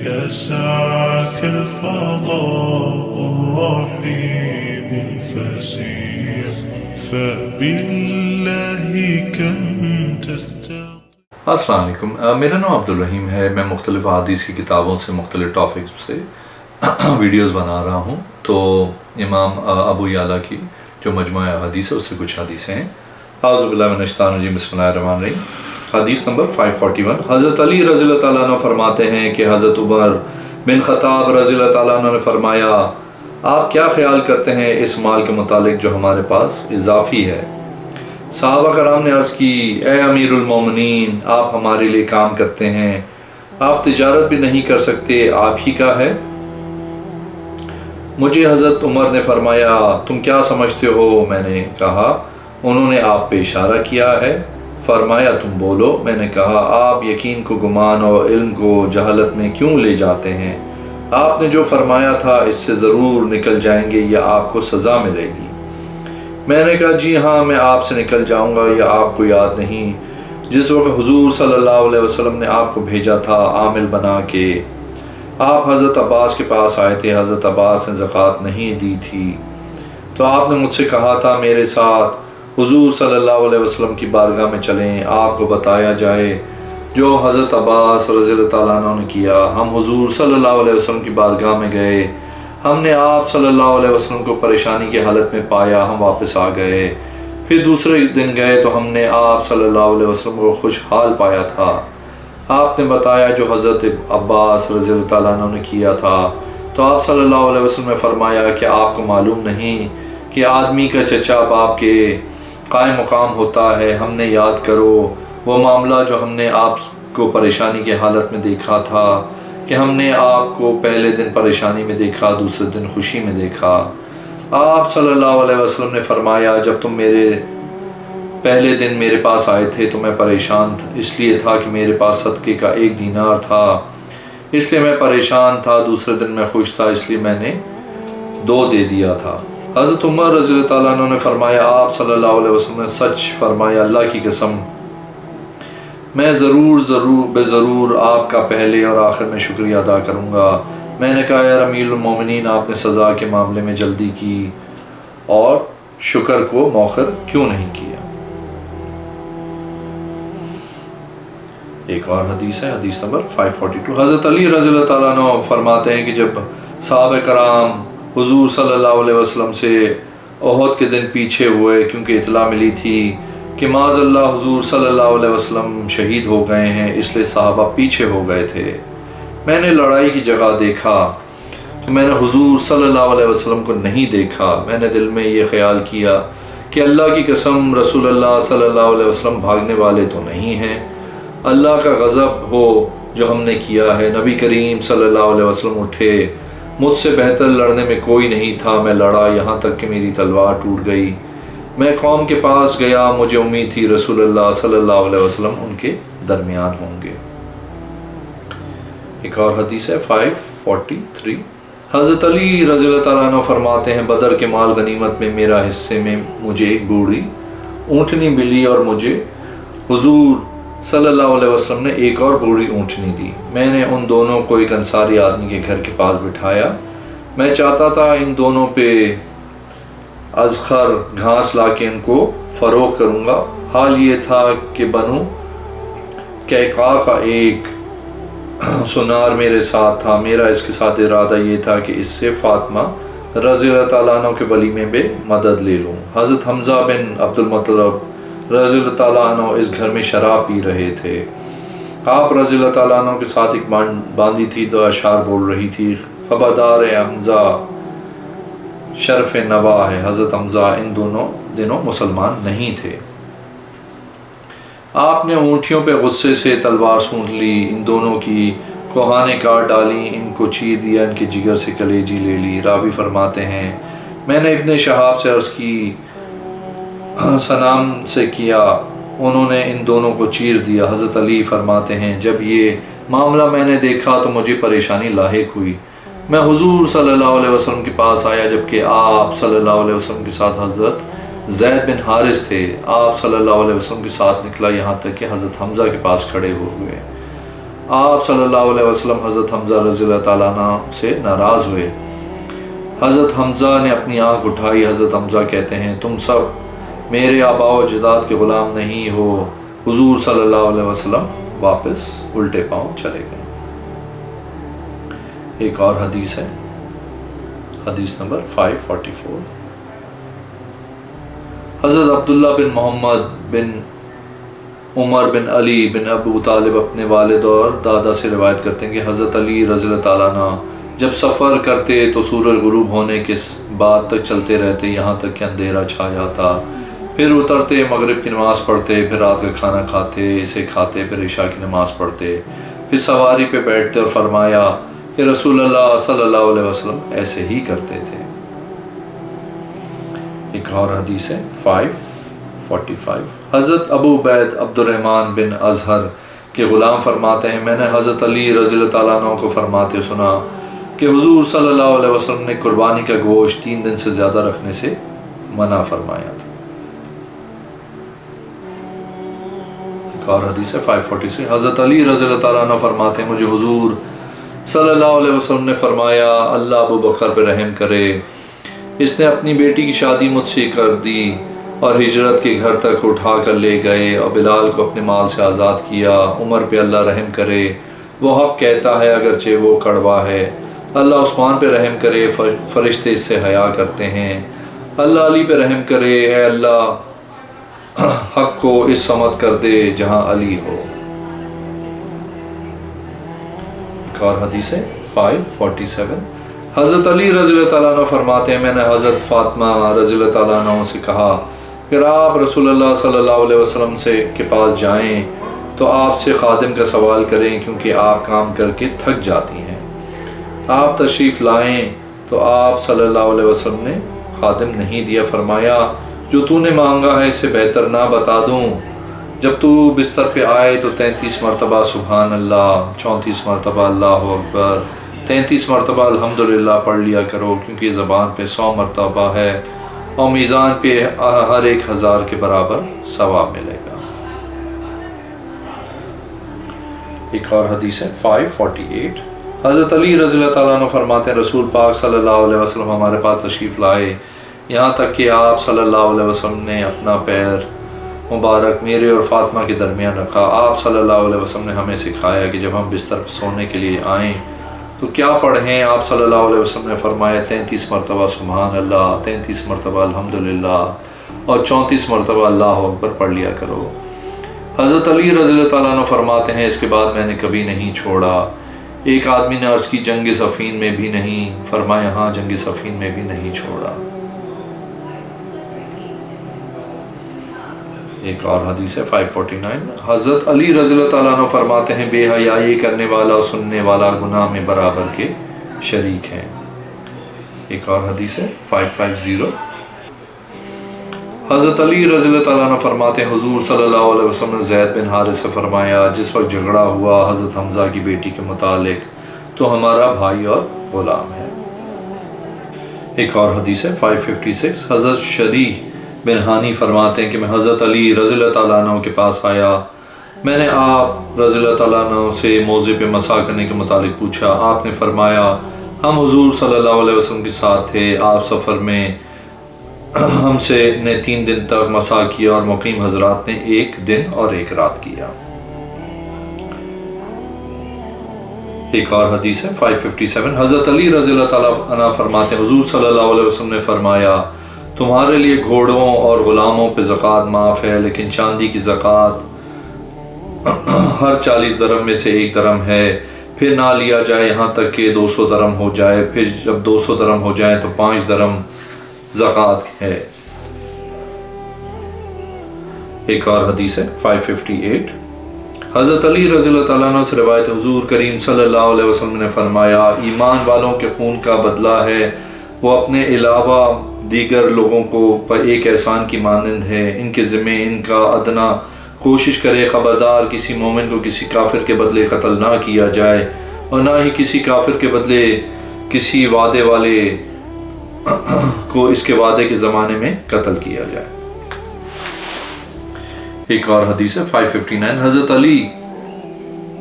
يسعك الفضاء الرحيم الفسيح فبالله كم تستطيع. السلام علیکم، میرا نام عبدالرحیم ہے. میں مختلف حدیث کی کتابوں سے مختلف ٹاپکس سے ویڈیوز بنا رہا ہوں. تو امام ابو یعلا کی جو مجموعہ حدیث ہے اس سے کچھ حدیثیں ہیں. اعوذ باللہ من الشیطان الرجیم، بسم اللہ الرحمن الرحیم. حدیث نمبر 541. حضرت علی رضی اللہ تعالیٰ عنہ فرماتے ہیں کہ حضرت عمر بن خطاب رضی اللہ تعالیٰ عنہ نے فرمایا، آپ کیا خیال کرتے ہیں اس مال کے متعلق جو ہمارے پاس اضافی ہے؟ صحابہ کرام نے عرض کی، اے امیر المومنین، آپ ہمارے لیے کام کرتے ہیں، آپ تجارت بھی نہیں کر سکتے، آپ ہی کا ہے. مجھے حضرت عمر نے فرمایا، تم کیا سمجھتے ہو؟ میں نے کہا، انہوں نے آپ پہ اشارہ کیا ہے. فرمایا، تم بولو. میں نے کہا، آپ یقین کو گمان اور علم کو جہالت میں کیوں لے جاتے ہیں؟ آپ نے جو فرمایا تھا اس سے ضرور نکل جائیں گے یا آپ کو سزا ملے گی. میں نے کہا، جی ہاں، میں آپ سے نکل جاؤں گا یا آپ کو یاد نہیں جس وقت حضور صلی اللہ علیہ وسلم نے آپ کو بھیجا تھا عامل بنا کے، آپ حضرت عباس کے پاس آئے تھے. حضرت عباس نے زکوٰۃ نہیں دی تھی تو آپ نے مجھ سے کہا تھا میرے ساتھ حضور صلی اللہ علیہ وسلم کی بارگاہ میں چلیں، آپ کو بتایا جائے جو حضرت عباس رضی اللہ تعالیٰ عنہ نے کیا. ہم حضور صلی اللہ علیہ وسلم کی بارگاہ میں گئے، ہم نے آپ صلی اللہ علیہ وسلم کو پریشانی کی حالت میں پایا، ہم واپس آ گئے. پھر دوسرے دن گئے تو ہم نے آپ صلی اللہ علیہ وسلم کو خوشحال پایا تھا. آپ نے بتایا جو حضرت عباس رضی اللہ تعالیٰ عنہ نے کیا تھا. تو آپ صلی اللہ علیہ وسلم نے فرمایا کہ آپ کو معلوم نہیں کہ آدمی کا چچا باپ کے قائم مقام ہوتا ہے. ہم نے یاد کرو وہ معاملہ جو ہم نے آپ کو پریشانی کی حالت میں دیکھا تھا کہ ہم نے آپ کو پہلے دن پریشانی میں دیکھا، دوسرے دن خوشی میں دیکھا. آپ صلی اللہ علیہ وسلم نے فرمایا، جب تم پہلے دن میرے پاس آئے تھے تو میں پریشان اس لیے تھا کہ میرے پاس صدقے کا 1 دینار تھا، اس لیے میں پریشان تھا. دوسرے دن میں خوش تھا اس لیے میں نے 2 دے دیا تھا. حضرت عمر رضی اللہ تعالیٰ عنہ نے فرمایا، آپ صلی اللہ علیہ وسلم نے سچ فرمایا، اللہ کی قسم میں ضرور آپ کا پہلے اور آخر میں شکریہ ادا کروں گا. میں نے کہا، یا امیر المومنین، آپ نے سزا کے معاملے میں جلدی کی اور شکر کو مؤخر کیوں نہیں کیا؟ ایک اور حدیث ہے، حدیث نمبر 542. حضرت علی رضی اللہ تعالیٰ عنہ فرماتے ہیں کہ جب صحابہ کرام حضور صلی اللہ علیہ وسلم سے احد کے دن پیچھے ہوئے کیونکہ اطلاع ملی تھی کہ معاذ اللہ حضور صلی اللہ علیہ وسلم شہید ہو گئے ہیں، اس لیے صحابہ پیچھے ہو گئے تھے. میں نے لڑائی کی جگہ دیکھا تو میں نے حضور صلی اللہ علیہ وسلم کو نہیں دیکھا. میں نے دل میں یہ خیال کیا کہ اللہ کی قسم رسول اللہ صلی اللہ علیہ وسلم بھاگنے والے تو نہیں ہیں، اللہ کا غضب ہو جو ہم نے کیا ہے. نبی کریم صلی اللہ علیہ وسلم اٹھے، مجھ سے بہتر لڑنے میں کوئی نہیں تھا. میں لڑا یہاں تک کہ میری تلوار ٹوٹ گئی. میں قوم کے پاس گیا، مجھے امید تھی رسول اللہ صلی اللہ علیہ وسلم ان کے درمیان ہوں گے. ایک اور حدیث ہے 543. حضرت علی رضی اللہ تعالیٰ عنہ فرماتے ہیں، بدر کے مال غنیمت میں میرا حصے میں مجھے ایک بوڑھی اونٹنی ملی اور مجھے حضور صلی اللہ علیہ وسلم نے ایک اور بوڑھی اونٹنی دی. میں نے ان دونوں کو ایک انصاری آدمی کے گھر کے پاس بٹھایا. میں چاہتا تھا ان دونوں پہ ازخر گھاس لا کے ان کو فروخت کروں گا. حال یہ تھا کہ بنو قیقاع کا ایک سنار میرے ساتھ تھا. میرا اس کے ساتھ ارادہ یہ تھا کہ اس سے فاطمہ رضی اللہ تعالیٰ عنہ کے ولیمے میں مدد لے لوں. حضرت حمزہ بن عبد المطلب رضی اللہ تعالیٰ عنہ اس گھر میں شراب پی رہے تھے. آپ رضی اللہ تعالیٰ عنہ کے ساتھ ایک باندھی تھی تو اشعار بول رہی تھی، خبردار حمزہ شرف نوا ہے. حضرت حمزہ ان دنوں مسلمان نہیں تھے. آپ نے اونٹیوں پہ غصے سے تلوار سونٹ لی، ان دونوں کی کوہانیں کاٹ ڈالی، ان کو چیر دیا، ان کے جگر سے کلیجی لے لی. راوی فرماتے ہیں، میں نے ابن شہاب سے عرض کی، سلام سے کیا، انہوں نے ان دونوں کو چیر دیا. حضرت علی فرماتے ہیں، جب یہ معاملہ میں نے دیکھا تو مجھے پریشانی لاحق ہوئی. میں حضور صلی اللہ علیہ وسلم کے پاس آیا جبکہ آپ صلی اللہ علیہ وسلم کے ساتھ حضرت زید بن حارث تھے. آپ صلی اللہ علیہ وسلم کے ساتھ نکلا یہاں تک کہ حضرت حمزہ کے پاس کھڑے ہو گئے. آپ صلی اللہ علیہ وسلم حضرت حمزہ رضی اللہ تعالیٰ عنہ سے ناراض ہوئے۔ حضرت حمزہ نے اپنی آنکھ اٹھائی۔ حضرت حمزہ کہتے ہیں تم سب میرے آباء و اجداد کے غلام نہیں ہو۔ حضور صلی اللہ علیہ وسلم واپس الٹے پاؤں چلے گئے۔ ایک اور حدیث ہے، حدیث نمبر 544۔ حضرت عبداللہ بن محمد بن عمر بن علی بن ابو طالب اپنے والد اور دادا سے روایت کرتے ہیں کہ حضرت علی رضی اللہ تعالیٰ عنہ جب سفر کرتے تو سورج غروب ہونے کے بعد تک چلتے رہتے، یہاں تک کہ اندھیرا چھا جاتا، پھر اترتے، مغرب کی نماز پڑھتے، پھر رات کا کھانا کھاتے، اسے کھاتے، پھر عشاء کی نماز پڑھتے، پھر سواری پہ بیٹھتے اور فرمایا کہ رسول اللہ صلی اللہ علیہ وسلم ایسے ہی کرتے تھے۔ ایک اور حدیث ہے 545۔ حضرت ابو عبید عبد الرحمن بن ازہر کے غلام فرماتے ہیں میں نے حضرت علی رضی اللہ تعالیٰ عنہ کو فرماتے سنا کہ حضور صلی اللہ علیہ وسلم نے قربانی کا گوشت 3 دن سے زیادہ رکھنے سے منع فرمایا تھا۔ ایک اور حدیث ہے 546۔ حضرت علی رضی اللہ تعالیٰ عنہ فرماتے ہیں مجھے حضور صلی اللہ علیہ وسلم نے فرمایا اللہ ابو بکر پہ رحم کرے، اس نے اپنی بیٹی کی شادی مجھ سے کر دی اور ہجرت کے گھر تک اٹھا کر لے گئے اور بلال کو اپنے مال سے آزاد کیا۔ عمر پہ اللہ رحم کرے، وہ حق کہتا ہے اگرچہ وہ کڑوا ہے۔ اللہ عثمان پہ رحم کرے، فرشتے اس سے حیا کرتے ہیں۔ اللہ علی پہ رحم کرے، اے اللہ حق کو اس سمت کر دے جہاں علی ہو۔ ایک اور حدیث ہے 547۔ حضرت علی رضی اللہ تعالیٰ عنہ فرماتے ہیں میں نے حضرت فاطمہ رضی اللہ تعالیٰ عنہ سے کہا پھر آپ رسول اللہ صلی اللہ علیہ وسلم کے پاس جائیں تو آپ سے خادم کا سوال کریں کیونکہ آپ کام کر کے تھک جاتی ہیں۔ آپ تشریف لائیں تو آپ صلی اللہ علیہ وسلم نے خادم نہیں دیا، فرمایا جو تو نے مانگا ہے اس سے بہتر نہ بتا دوں؟ جب تو بستر پہ آئے تو 33 مرتبہ سبحان اللہ، 34 مرتبہ اللہ اکبر، 33 مرتبہ الحمدللہ پڑھ لیا کرو کیونکہ زبان پہ 100 مرتبہ ہے اور میزان پہ ہر 1000 کے برابر ثواب ملے گا۔ ایک اور حدیث ہے 548۔ حضرت علی رضی اللہ تعالیٰ عنہ فرماتے ہیں رسول پاک صلی اللہ علیہ وسلم ہمارے پاس تشریف لائے، یہاں تک کہ آپ صلی اللہ علیہ وسلم نے اپنا پیر مبارک میرے اور فاطمہ کے درمیان رکھا۔ آپ صلی اللہ علیہ وسلم نے ہمیں سکھایا کہ جب ہم بستر پر سونے کے لیے آئیں تو کیا پڑھیں؟ آپ صلی اللہ علیہ وسلم نے فرمایا 33 مرتبہ سبحان اللہ، 33 مرتبہ الحمدللہ اور 34 مرتبہ اللہ اکبر پڑھ لیا کرو۔ حضرت علی رضی اللہ تعالیٰ عنہ فرماتے ہیں اس کے بعد میں نے کبھی نہیں چھوڑا۔ ایک آدمی نے عرض کی جنگ صفین میں بھی نہیں؟ فرمایا ہاں جنگ صفین میں بھی نہیں چھوڑا۔ ایک اور حدیث ہے 549۔ حضرت علی رضی اللہ تعالیٰ عنہ فرماتے ہیں بے حیائی کرنے والا اور سننے والا گناہ میں برابر کے شریک ہیں۔ ایک اور حدیث ہے 550۔ حضرت علی رضی اللہ تعالیٰ عنہ فرماتے ہیں حضور صلی اللہ علیہ وسلم نے زید بن حارث سے فرمایا جس وقت جھگڑا ہوا حضرت حمزہ کی بیٹی کے متعلق تو ہمارا بھائی اور غلام ہے۔ ایک اور حدیث ہے 556۔ حضرت شریح بن ہانی فرماتے ہیں کہ میں حضرت علی رضی اللہ تعالیٰ عنہ کے پاس آیا، میں نے آپ رضی اللہ تعالیٰ عنہ سے موضع پہ مسح کرنے کے متعلق پوچھا۔ آپ نے فرمایا ہم حضور صلی اللہ علیہ وسلم کے ساتھ تھے، آپ سفر میں ہم سے نے 3 دن تک مسح کیا اور مقیم حضرات نے 1 دن اور 1 رات کیا۔ ایک اور حدیث ہے 557۔ حضرت علی رضی اللہ تعالیٰ عنہ فرماتے ہیں حضور صلی اللہ علیہ وسلم نے فرمایا تمہارے لیے گھوڑوں اور غلاموں پہ زکوٰۃ معاف ہے لیکن چاندی کی زکوٰۃ ہر 40 درہم میں سے 1 درہم ہے، پھر نہ لیا جائے یہاں تک کہ 200 درہم ہو جائے، پھر جب 200 درہم ہو جائے تو 5 درہم زکوٰۃ ہے۔ ایک اور حدیث ہے 558۔ حضرت علی رضی اللہ تعالیٰ عنہ سے روایت حضور کریم صلی اللہ علیہ وسلم نے فرمایا ایمان والوں کے خون کا بدلہ ہے، وہ اپنے علاوہ دیگر لوگوں کو پر ایک احسان کی مانند ہے، ان کے ذمہ ان کا ادنا کوشش کرے خبردار کسی مومن کو کسی کافر کے بدلے قتل نہ کیا جائے اور نہ ہی کسی کافر کے بدلے کسی وعدے والے کو اس کے وعدے کے زمانے میں قتل کیا جائے۔ ایک اور حدیث ہے 559۔ حضرت علی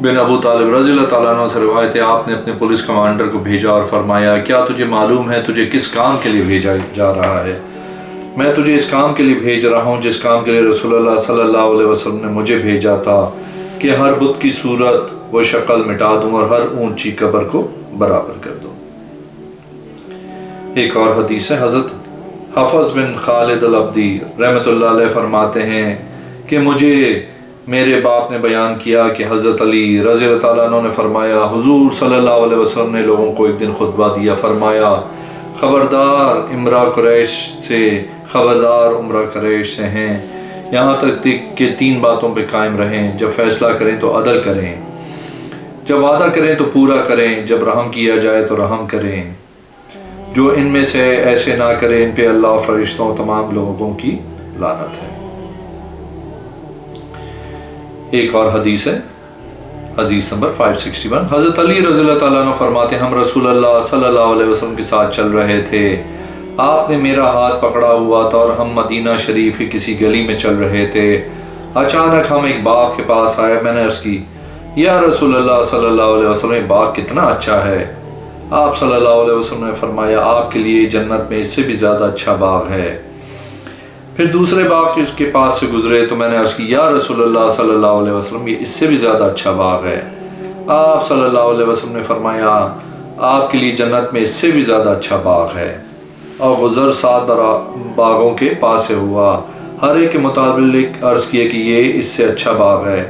بن ابو طالب رضی اللہ تعالیٰ عنہ سے روایت ہے، آپ نے اپنے پولیس کمانڈر کو بھیجا اور فرمایا کیا تجھے معلوم ہے تجھے کس کام کے لیے بھیجا جا رہا ہے؟ میں تجھے اس کام کے لیے بھیج رہا ہوں جس کام کے لیے رسول اللہ صلی اللہ علیہ وسلم نے مجھے بھیجا تھا، کہ ہر بت کی صورت و شکل مٹا دوں اور ہر اونچی قبر کو برابر کر دوں۔ ایک اور حدیث ہے، حضرت حفظ بن خالد العبدی رحمۃ اللہ علیہ فرماتے ہیں کہ مجھے میرے باپ نے بیان کیا کہ حضرت علی رضی اللہ تعالیٰ عنہ نے فرمایا حضور صلی اللہ علیہ وسلم نے لوگوں کو ایک دن خطبہ دیا، فرمایا خبردار امرا قریش سے، خبردار عمرہ قریش سے ہیں، یہاں تک کہ 3 باتوں پہ قائم رہیں، جب فیصلہ کریں تو عدل کریں، جب وعدہ کریں تو پورا کریں، جب رحم کیا جائے تو رحم کریں، جو ان میں سے ایسے نہ کریں ان پہ اللہ فرشتوں تمام لوگوں کی لعنت ہے۔ ایک اور حدیث ہے، حدیث نمبر 561، حضرت علی رضی اللہ تعالیٰ عنہ فرماتے ہیں ہم رسول اللہ صلی اللہ علیہ وسلم کے ساتھ چل رہے تھے، آپ نے میرا ہاتھ پکڑا ہوا تھا اور ہم مدینہ شریف کی کسی گلی میں چل رہے تھے، اچانک ہم ایک باغ کے پاس آئے، میں نے عرض کی یا رسول اللہ صلی اللہ علیہ وسلم یہ باغ کتنا اچھا ہے؟ آپ صلی اللہ علیہ وسلم نے فرمایا آپ کے لیے جنت میں اس سے بھی زیادہ اچھا باغ ہے۔ پھر دوسرے باغ اس کے پاس سے گزرے تو میں نے عرض کی یا رسول اللہ صلی اللہ علیہ وسلم یہ اس سے بھی زیادہ اچھا باغ ہے۔ آپ صلی اللہ علیہ وسلم نے فرمایا آپ کے لیے جنت میں اس سے بھی زیادہ اچھا باغ ہے، اور گزر 7 باغوں کے پاس سے ہوا، ہر ایک کے مطابق عرض کیے کہ یہ اس سے اچھا باغ ہے۔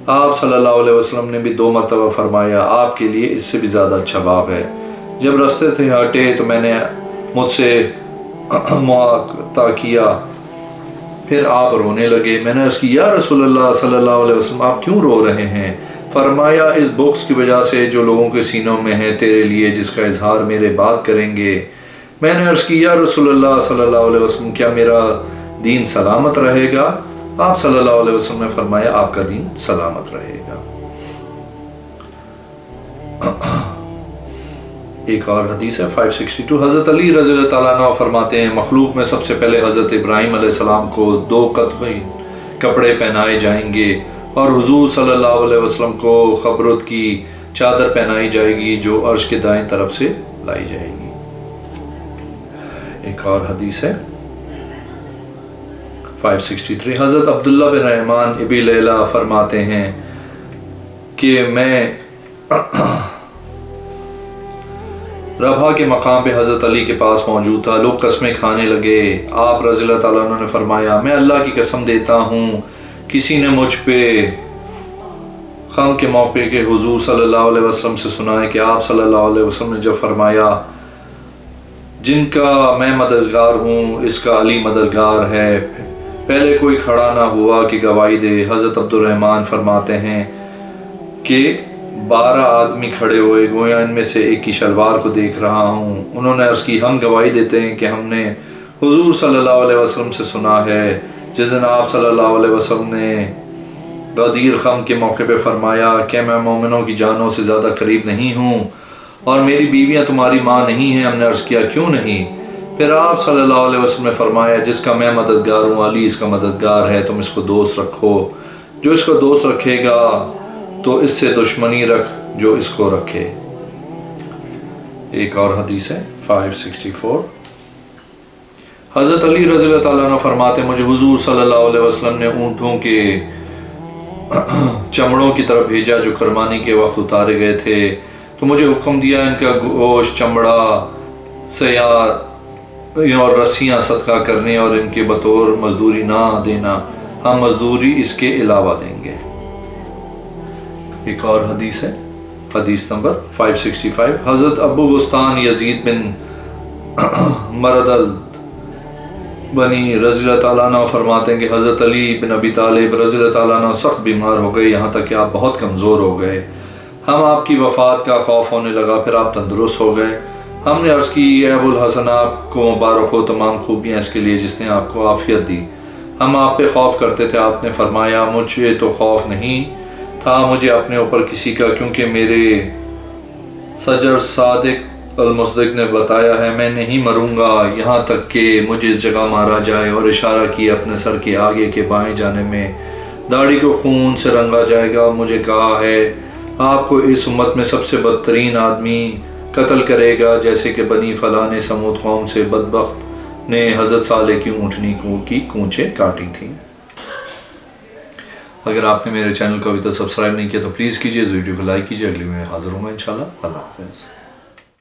آپ صلی اللہ علیہ وسلم نے بھی 2 مرتبہ فرمایا آپ کے لیے اس سے بھی زیادہ اچھا باغ ہے۔ جب رستے تھے ہٹے تو میں نے مجھ سے معاطا کیا، پھر آپ رونے لگے، میں نے عرض کی یا رسول اللہ صلی اللہ علیہ وسلم آپ کیوں رو رہے ہیں؟ فرمایا اس بغض کی وجہ سے جو لوگوں کے سینوں میں ہے تیرے لیے، جس کا اظہار میرے بعد کریں گے۔ میں نے عرض کی یا رسول اللہ صلی اللہ علیہ وسلم کیا میرا دین سلامت رہے گا؟ آپ صلی اللہ علیہ وسلم نے فرمایا آپ کا دین سلامت رہے گا۔ ایک اور حدیث ہے 562، حضرت علی رضی اللہ تعالیٰ عنہ فرماتے ہیں مخلوق میں سب سے پہلے حضرت ابراہیم علیہ السلام کو 2 قطبی کپڑے پہنائے جائیں گے، اور حضور صلی اللہ علیہ وسلم کو خبرت کی چادر پہنائی جائے گی جو عرش کے دائیں طرف سے لائی جائے گی۔ ایک اور حدیث ہے 563، حضرت عبداللہ بن رحمان ابی لیلہ فرماتے ہیں کہ میں ربھا کے مقام پہ حضرت علی کے پاس موجود تھا، لوگ قسمیں کھانے لگے، آپ رضی اللہ تعالیٰ عنہ نے فرمایا میں اللہ کی قسم دیتا ہوں کسی نے مجھ پہ غم کے موقع کے حضور صلی اللہ علیہ وسلم سے سنا ہے کہ آپ صلی اللہ علیہ وسلم نے جب فرمایا جن کا میں مددگار ہوں اس کا علی مددگار ہے، پہلے کوئی کھڑا نہ ہوا کہ گواہی دے۔ حضرت عبد الرحمن فرماتے ہیں کہ 12 آدمی کھڑے ہوئے، گویا ان میں سے ایک کی شلوار کو دیکھ رہا ہوں۔ انہوں نے عرض کی ہم گواہی دیتے ہیں کہ ہم نے حضور صلی اللہ علیہ وسلم سے سنا ہے جس دن آپ صلی اللہ علیہ وسلم نے غدیر خم کے موقع پہ فرمایا کہ میں مومنوں کی جانوں سے زیادہ قریب نہیں ہوں اور میری بیویاں تمہاری ماں نہیں ہیں۔ ہم نے عرض کیا کیوں نہیں؟ پھر آپ صلی اللہ علیہ وسلم نے فرمایا جس کا میں مددگار ہوں علی اس کا مددگار ہے، تم اس کو دوست رکھو، جو اس کو دوست رکھے گا تو اس سے دشمنی رکھ جو اس کو رکھے۔ ایک اور حدیث ہے 564، حضرت علی رضی اللہ تعالیٰ عنہ فرماتے مجھے حضور صلی اللہ علیہ وسلم نے اونٹوں کے چمڑوں کی طرف بھیجا جو قربانی کے وقت اتارے گئے تھے، تو مجھے حکم دیا ان کا گوشت، چمڑا، سیار اور رسیاں صدقہ کرنے اور ان کے بطور مزدوری نہ دینا، ہم مزدوری اس کے علاوہ دیں گے۔ ایک اور حدیث ہے حدیث نمبر 565، حضرت ابو بستان یزید بن مردل بنی رضی اللہ تعالیٰ عنہ فرماتے ہیں کہ حضرت علی بن ابی طالب رضی اللہ تعالیٰ عنہ سخت بیمار ہو گئے، یہاں تک کہ آپ بہت کمزور ہو گئے۔ ہم آپ کی وفات کا خوف ہونے لگا، پھر آپ تندرست ہو گئے۔ ہم نے عرض کی اے ابو الحسن آپ کو مبارک ہو، تمام خوبیاں اس کے لیے جس نے آپ کو عافیت دی۔ ہم آپ پہ خوف کرتے تھے، آپ نے فرمایا مجھے تو خوف نہیں تھا مجھے اپنے اوپر کسی کا، کیونکہ میرے سجر صادق المصدق نے بتایا ہے میں نہیں مروں گا یہاں تک کہ مجھے اس جگہ مارا جائے، اور اشارہ کیا اپنے سر کے آگے کے بائیں جانے میں، داڑھی کو خون سے رنگا جائے گا۔ مجھے کہا ہے آپ کو اس امت میں سب سے بدترین آدمی قتل کرے گا، جیسے کہ بنی فلاں نے سمود قوم سے بدبخت نے حضرت صالح کی اونٹنی کی کونچیں کاٹی تھیں۔ اگر آپ نے میرے چینل کو ابھی تک سبسکرائب نہیں کیا تو پلیز کیجئے، اس ویڈیو کو لائک کیجئے۔ اگلی میں حاضر ہوں گا انشاءاللہ۔ اللہ حافظ۔